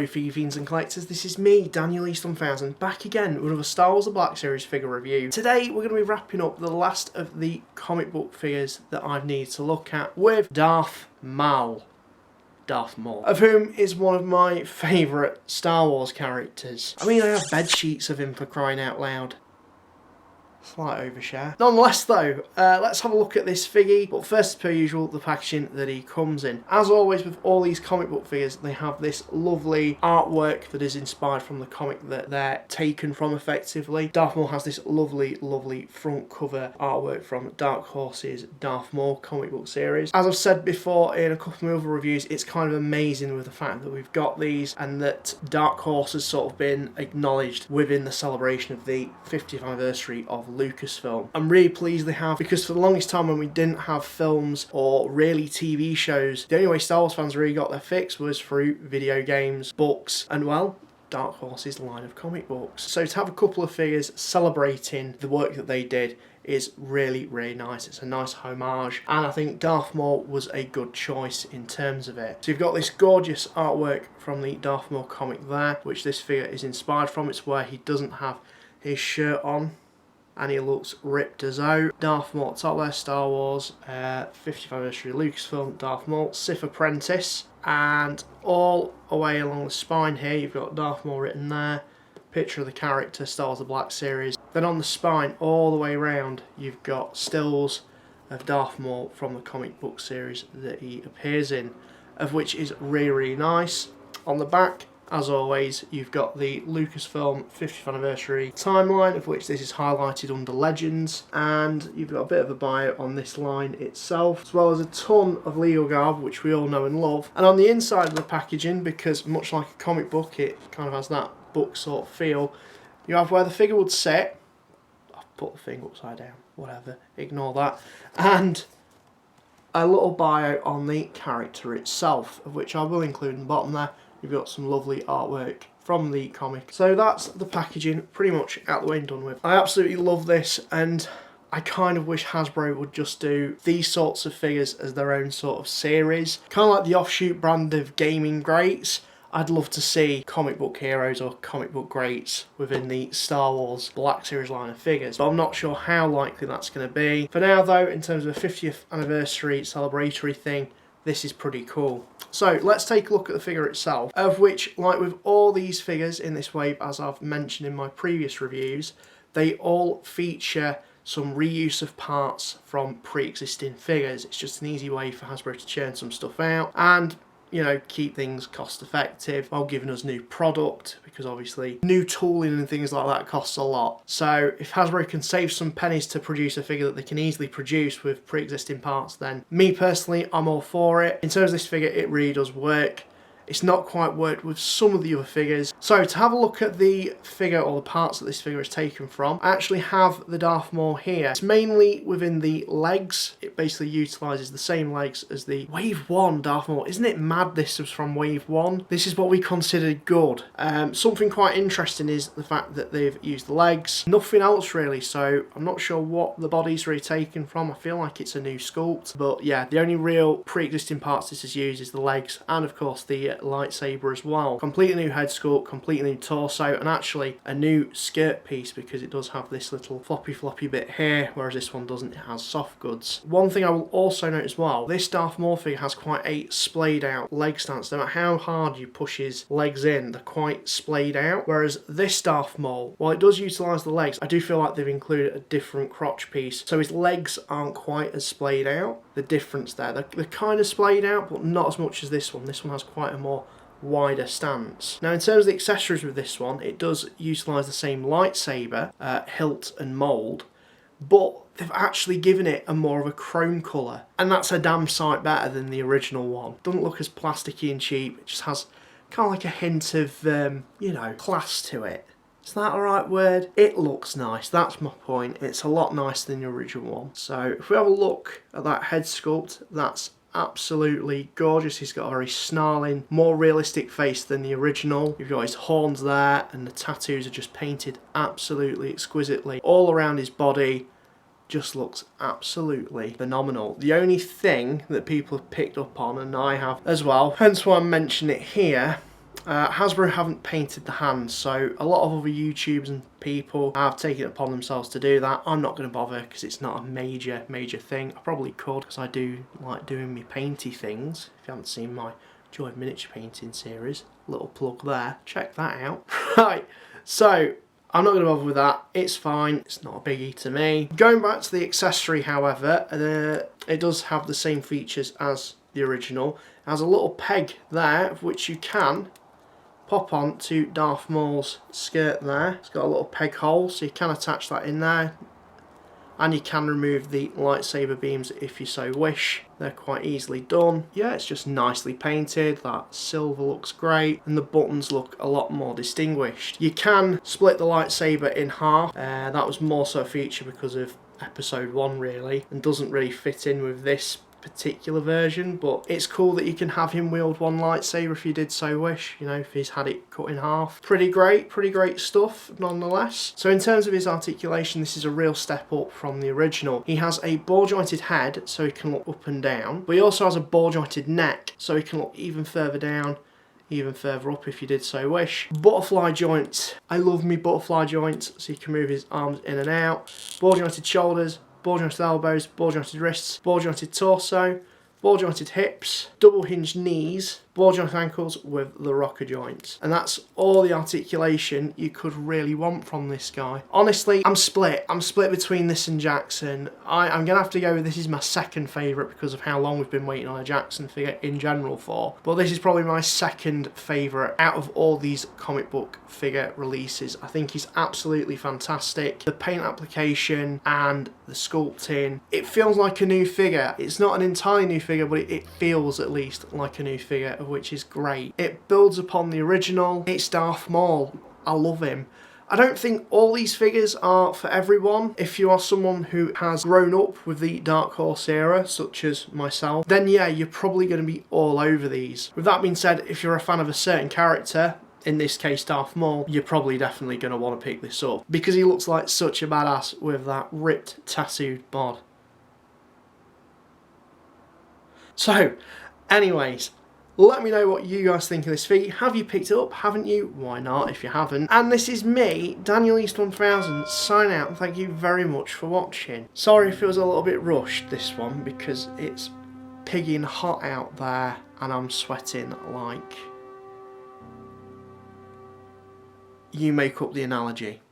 Hello Figgy Fiends and Collectors, this is me, Daniel East 1000, back again with another Star Wars The Black Series figure review. Today we're going to be wrapping up the last of the comic book figures that I've needed to look at with Darth Maul. Darth Maul, of whom is one of my favourite Star Wars characters. I mean, I have bed sheets of him, for crying out loud. Slight overshare. Nonetheless though, let's have a look at this figgy, but first as per usual, the packaging that he comes in. As always with all these comic book figures, they have this lovely artwork that is inspired from the comic that they're taken from effectively. Darth Maul has this lovely front cover artwork from Dark Horse's Darth Maul comic book series. As I've said before in a couple of my other reviews, it's kind of amazing with the fact that we've got these and that Dark Horse has sort of been acknowledged within the celebration of the 50th anniversary of Lucasfilm. I'm really pleased they have, because for the longest time when we didn't have films or really TV shows, the only way Star Wars fans really got their fix was through video games, books, and well, Dark Horse's line of comic books. So to have a couple of figures celebrating the work that they did is really nice. It's a nice homage, and I think Darth Maul was a good choice in terms of it. So you've got this gorgeous artwork from the Darth Maul comic there, which this figure is inspired from. It's where he doesn't have his shirt on and he looks ripped as out. Darth Maul, top there, Star Wars, 50th anniversary Lucasfilm, Darth Maul, Sith Apprentice, and all away along the spine here you've got Darth Maul written there, picture of the character, Star Wars The Black Series. Then on the spine all the way around you've got stills of Darth Maul from the comic book series that he appears in, of which is really nice. On the back, as always, you've got the Lucasfilm 50th anniversary timeline, of which this is highlighted under Legends, and you've got a bit of a bio on this line itself, as well as a ton of legal garb, which we all know and love. And on the inside of the packaging, because much like a comic book, it kind of has that book sort of feel, you have where the figure would sit. I've put the thing upside down, whatever, ignore that. And a little bio on the character itself, of which I will include in the bottom there. You've got some lovely artwork from the comic. So that's the packaging pretty much out the way and done with. I absolutely love this, and I kind of wish Hasbro would just do these sorts of figures as their own sort of series. Kind of like the offshoot brand of gaming greats. I'd love to see comic book heroes or comic book greats within the Star Wars Black Series line of figures, but I'm not sure how likely that's going to be. For now though, in terms of a 50th anniversary celebratory thing, this is pretty cool. So let's take a look at the figure itself, of which, like with all these figures in this wave, as I've mentioned in my previous reviews, they all feature some reuse of parts from pre-existing figures. It's just an easy way for Hasbro to churn some stuff out and, you know, keep things cost effective while giving us new product, because obviously new tooling and things like that costs a lot. So if Hasbro can save some pennies to produce a figure that they can easily produce with pre-existing parts, then me personally, I'm all for it. In terms of this figure, it really does work. It's not quite worked with some of the other figures. So to have a look at the figure, or the parts that this figure is taken from, I actually have the Darth Maul here. It's mainly within the legs. It basically utilises the same legs as the Wave 1 Darth Maul. Isn't it mad this was from Wave 1? This is what we considered good. Something quite interesting is the fact that they've used the legs. Nothing else really, so I'm not sure what the body's really taken from. I feel like it's a new sculpt. But yeah, the only real pre-existing parts this is used is the legs, and of course the lightsaber as well. Completely new head sculpt, completely new torso, and actually a new skirt piece, because it does have this little floppy bit here, whereas this one doesn't. It has soft goods. One thing I will also note as well, this Darth Maul figure has quite a splayed out leg stance. No matter how hard you push his legs in, they're quite splayed out, whereas this Darth Maul, while it does utilise the legs, I do feel like they've included a different crotch piece, so his legs aren't quite as splayed out. The difference there, they're kind of splayed out, but not as much as this one. This one has quite a more wider stance. Now in terms of the accessories with this one, it does utilise the same lightsaber, hilt and mould, but they've actually given it a more of a chrome colour, and that's a damn sight better than the original one. Doesn't look as plasticky and cheap, it just has kind of like a hint of, you know, class to it. Is that the right word? It looks nice, that's my point. It's a lot nicer than the original one. So if we have a look at that head sculpt, that's absolutely gorgeous. He's got a very snarling, more realistic face than the original. You've got his horns there, and the tattoos are just painted absolutely exquisitely. All around his body, just looks absolutely phenomenal. The only thing that people have picked up on, and I have as well, hence why I'm mentioning it here, Hasbro haven't painted the hands, so a lot of other YouTubers and people have taken it upon themselves to do that. I'm not going to bother because it's not a major thing. I probably could because I do like doing my painty things. If you haven't seen my Joy of Miniature Painting series, little plug there, check that out. Right, so I'm not going to bother with that. It's fine. It's not a biggie to me. Going back to the accessory, however, it does have the same features as the original. It has a little peg there, which you can pop on to Darth Maul's skirt there. It's got a little peg hole, so you can attach that in there. And you can remove the lightsaber beams if you so wish. They're quite easily done. Yeah, it's just nicely painted. That silver looks great, and the buttons look a lot more distinguished. You can split the lightsaber in half. That was more so a feature because of episode 1 really, and doesn't really fit in with this particular version, but it's cool that you can have him wield one lightsaber if you did so wish, you know, if he's had it cut in half. Pretty great stuff nonetheless. So in terms of his articulation, this is a real step up from the original. He has a ball jointed head, so he can look up and down, but he also has a ball jointed neck, so he can look even further down, even further up if you did so wish. Butterfly joints. I love me butterfly joints, so you can move his arms in and out. Ball jointed shoulders, ball jointed elbows, ball jointed wrists, ball jointed torso, ball jointed hips, double hinged knees, ball jointed ankles with the rocker joints. And that's all the articulation you could really want from this guy. Honestly, I'm split. I'm split between this and Jackson. I'm going to have to go with this is my second favourite because of how long we've been waiting on a Jackson figure in general for. But this is probably my second favourite out of all these comic book figure releases. I think he's absolutely fantastic. The paint application and the sculpting, it feels like a new figure. It's not an entirely new figure, but it feels at least like a new figure, which is great. It builds upon the original. It's Darth Maul. I love him. I don't think all these figures are for everyone. If you are someone who has grown up with the Dark Horse era, such as myself, then yeah, you're probably going to be all over these. With that being said, if you're a fan of a certain character, in this case Darth Maul, you're probably definitely going to want to pick this up because he looks like such a badass with that ripped tattooed bod. So, anyways, let me know what you guys think of this figure. Have you picked it up? Haven't you? Why not if you haven't? And this is me, Daniel East 1000, sign out, and thank you very much for watching. Sorry if it was a little bit rushed, this one, because it's pigging hot out there and I'm sweating like... You make up the analogy.